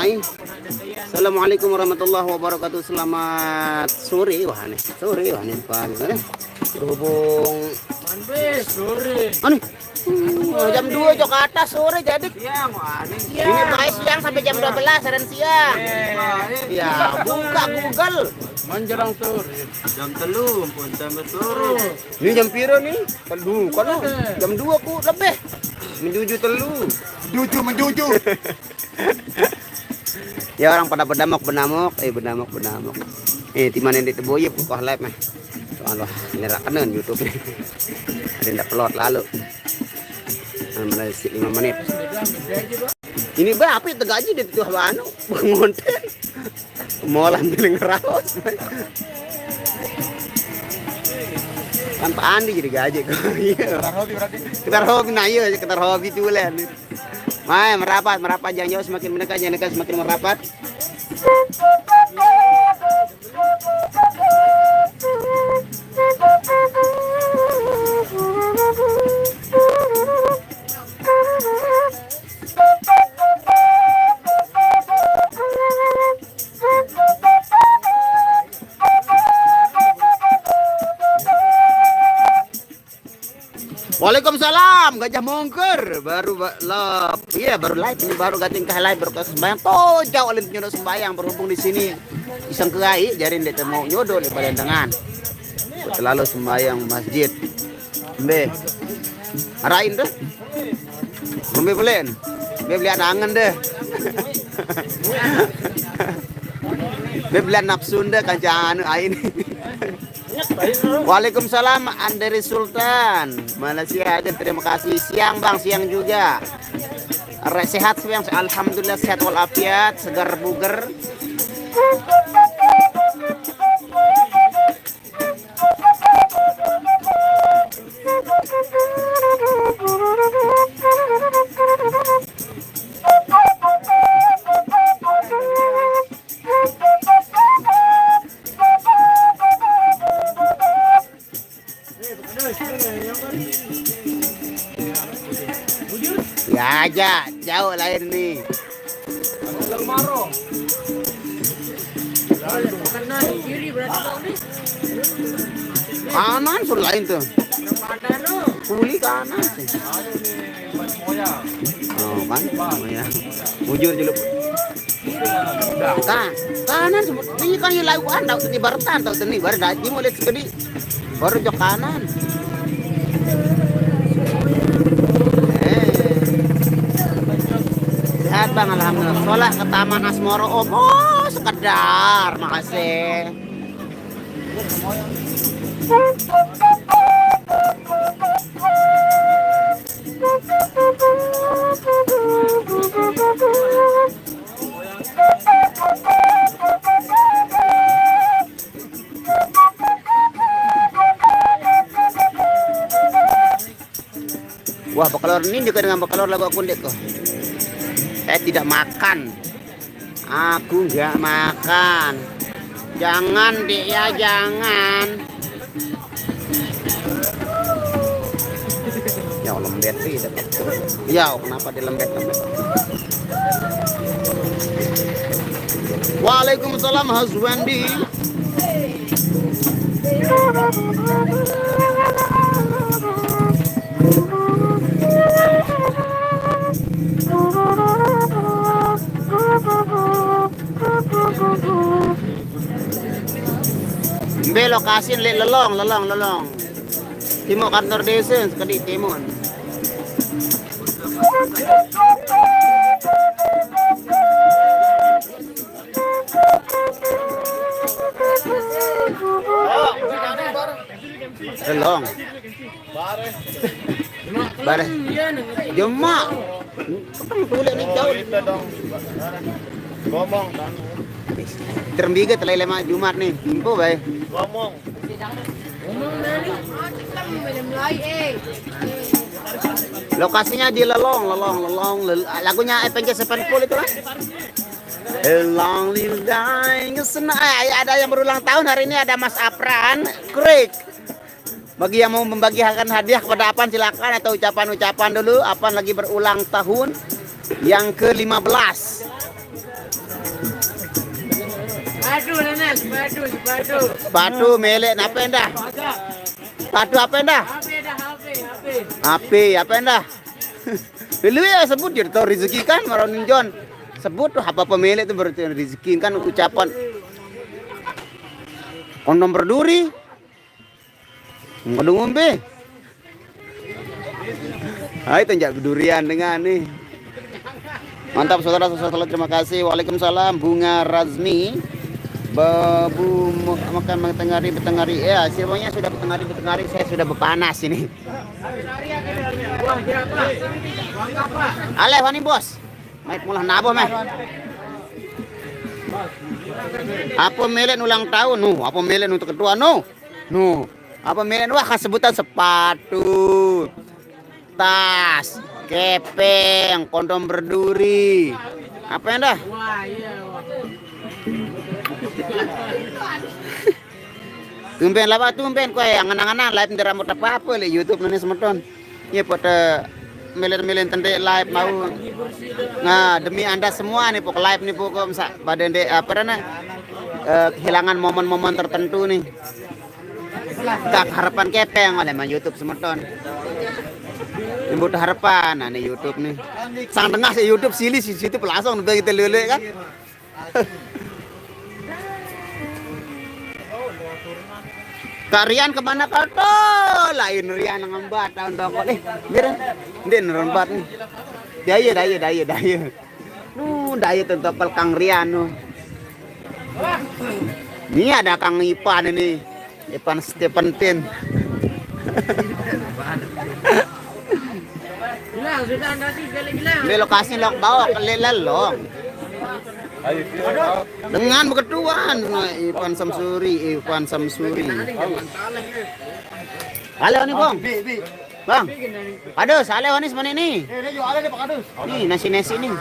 naik. Assalamualaikum warahmatullahi wabarakatuh. Selamat sore. Wah nih, sore wah nih Pak. Berhubung sore. Jam 2 jok atas sore jadi. Siang, Ini baik siang sampai jam 12 dan siang. Ya, buka Google. Menjelang sore. Jam telu pun sampai sore. Ini jam piro nih? Telu kan jam 2 ku lebih. Menjuju telu. Menjuju. Ya orang pada benamuk. Timan yang diteboye kok live mah. Soalnya nyerakaneun YouTube. Ada ndak pelot lalu. Mulai 5 menit. Ini berapa itu gaji di tuh anu ngonten. Molan biling raos. Kan Pak Andi jadi gaji kok. Iya. Ketar hobi nah iya ketar hobi tulen. Mai merapat jangan jauh semakin mendekat semakin merapat. Waalaikumsalam Gajah Mongker baru live ini baru gating ke live baru ke sembayang toh jauh oleh nyodo sembayang berhubung di sini iseng keai jarin dia mau nyodo di Palendangan selalu sembayang masjid be arain deh ngombe belen be beli angan deh be beli nafsu deh kancaan ain. Waalaikumsalam Andri Sultan Malaysia ada terima kasih siang bang siang juga sehat siang alhamdulillah sehat walafiat segar buger. Ya aja jauh lain nih. Kanan suruh lain tuh. Kuli kanan sih. Oh kan, ya. Mujur dulu. Kanan semua. Ini kan yang lawan tahu tadi baratan tahu tadi baru daji mulai segede. Baru jok kanan. Sehat bang alhamdulillah. Sholat ke Taman Asmoro om. Oh sekedar makasih. Wah bakalor ini juga dengan bakalor lagu aku ndek kok. Saya tidak makan. Aku nggak makan. Jangan dek ya jangan. Ya lembet sih dapat. Ya kenapa dia lembet? Waalaikumsalam Hazwandi. Be lokasi lelong. Timo kantor desa sekali timon. Lelong. Bare. Jema. Boleh ni jauh dong. Ngomong. Terbiga telai lema Jumat nih. Info bae. Ngomong nani? Lokasinya di Lelong. Lagunya Avengers Sevenfold itu kan? Long live dying ada yang berulang tahun hari ini ada Mas Apran Krik. Bagi yang mau membagikan hadiah kepada Apan silakan atau ucapan-ucapan dulu. Apan lagi berulang tahun yang ke-15. Sepatu nenek, sepatu. Sepatu melek apa endah? Sepatu apa endah? HP apa endah? Dulu ya sebut dia tahu rezeki kan maronin John. Sebut tuh apa pemilik itu berarti rezeki kan ucapan. Kondom berduri. Ngomong ngombe. Hai tenjak berdurian dengan nih. Mantap saudara-saudara, terima kasih. Waalaikumsalam. Bunga Razmi. Babu makan betengari. Ya, semuanya sudah betengari. Saya sudah berpanas ini. Ale wani bos. Maik mulah nabo meh. Apa melen ulang tahun? Apa melen untuk kedua? Apa melen? Wah, sebutan sepatu, tas, kepeng, kondom berduri. Apa yang dah? Tumben kowe angan-anganan live ndera rambut apa le YouTube nani semeton. Iya pada melen tende live mau. Nah, demi Anda semua nih pok live nih pokok pada ndek apa dana kehilangan momen-momen tertentu nih. Tak harapan kepeng oleh YouTube semeton. Nyebut harapan nah nih YouTube nih. Sang tengah si YouTube silih si situ langsung begitu lele kan. Kak Rian kemana kau tuh? Lain Rian ngembat tahun toko nih. Biar ndek ngerembat nih. Daya. Daya tentu Kang Rian nu. Ini ada Kang Ipan ini. Ipan Stepentin. Di lokasi lok bawa kelelal loh. Dengan berketuan Ivan Samsuri. Halo nih Bang. Aduh, saleh wanis mana ini? Nih nasi nih.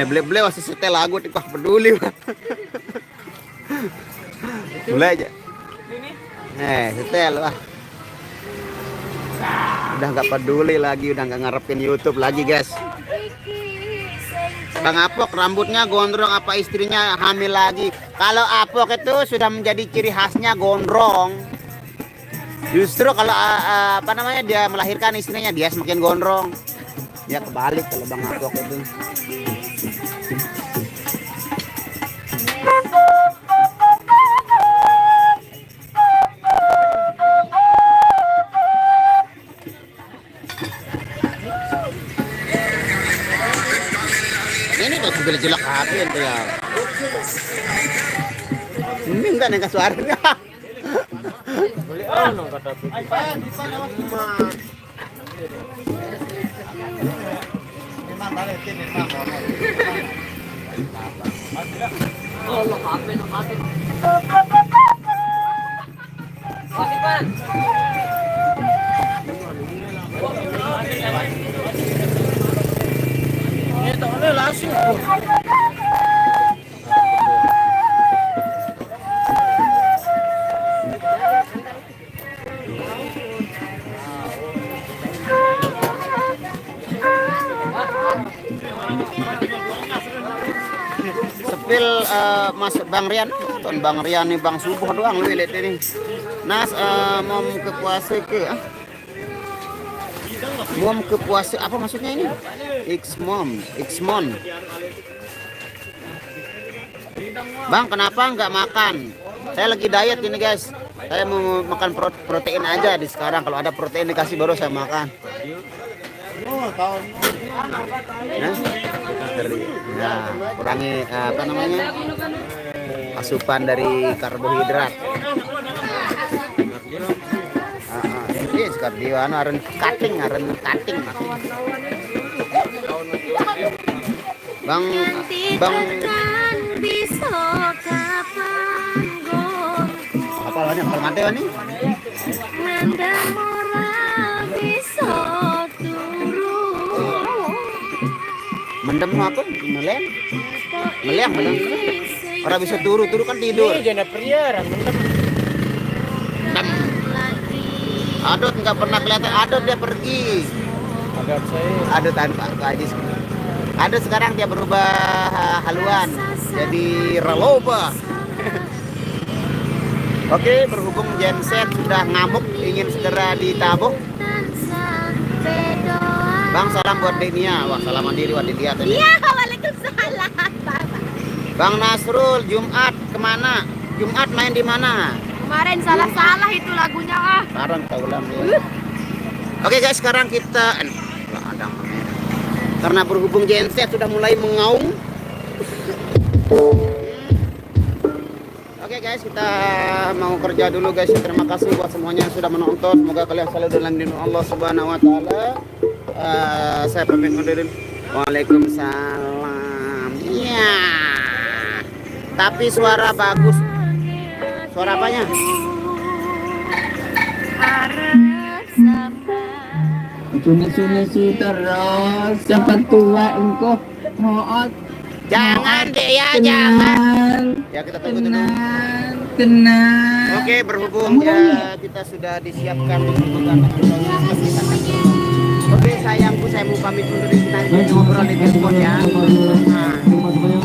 Beli masih setel lagu tikah peduli. Mulai aja. Setel wah. Udah nggak peduli lagi, udah nggak ngarepin YouTube lagi guys. Bang Apok rambutnya gondrong apa istrinya hamil lagi? Kalau Apok itu sudah menjadi ciri khasnya gondrong. Justru kalau dia melahirkan istrinya dia semakin gondrong. Ya kebalik kalau Bang Apok itu. Ini tuh sebelah jelek hati itu ya. Ini enggak nih suaranya. Beli ono kata Sepil masuk Bang Rian, ton Bang Rian nih Bang subuh doang lu lihat ini. Nas mom ke puasa ke mom ke puasa apa maksudnya ini? X-mom. Bang kenapa nggak makan? Saya lagi diet ini guys. Saya mau makan protein aja di sekarang. Kalau ada protein dikasih baru saya makan. Kurangi apa namanya asupan dari karbohidrat. Yes, kardio aren cutting. Bang bisa kapan ini bakal mantep nih. Mendem apa? Melem. Melem. Orang bisa turu kan tidur. Ini jana pria, mendem. Dem. Adot nggak pernah kelihatan. Adot dia pergi. Agak saya. Adot tanpa Ajis. Adot sekarang dia berubah haluan jadi reloba. Oke, berhubung genset sudah ngamuk ingin segera ditabuh. Bang, salam buat Denia. Wah, salaman diri buat Denia tadi. Iya, waalaikumsalam. Bang Nasrul, Jumat kemana? Jumat main di mana? Kemarin salah-salah itu lagunya ah. Sekarang kita ulang ya. Oke guys, sekarang kita ada karena berhubung genset sudah mulai mengaum. Oke guys, kita mau kerja dulu guys. Terima kasih buat semuanya yang sudah menonton. Semoga kalian selalu dalam lindungan Allah Subhanahu wa taala. Saya pamit undur diri. Waalaikumsalam. Iya. Tapi suara bagus. Suara apanya? Sunyi terus cepat tua engkau hoot. Jangan deh ya, jangan. Ya kita tunggu dulu. Tenang. Oke, berhubung ya kita sudah disiapkan untuk anak Oke, sayangku saya mau pamit undur diri, nanti ngobrol di telepon ya. Nah. Semoga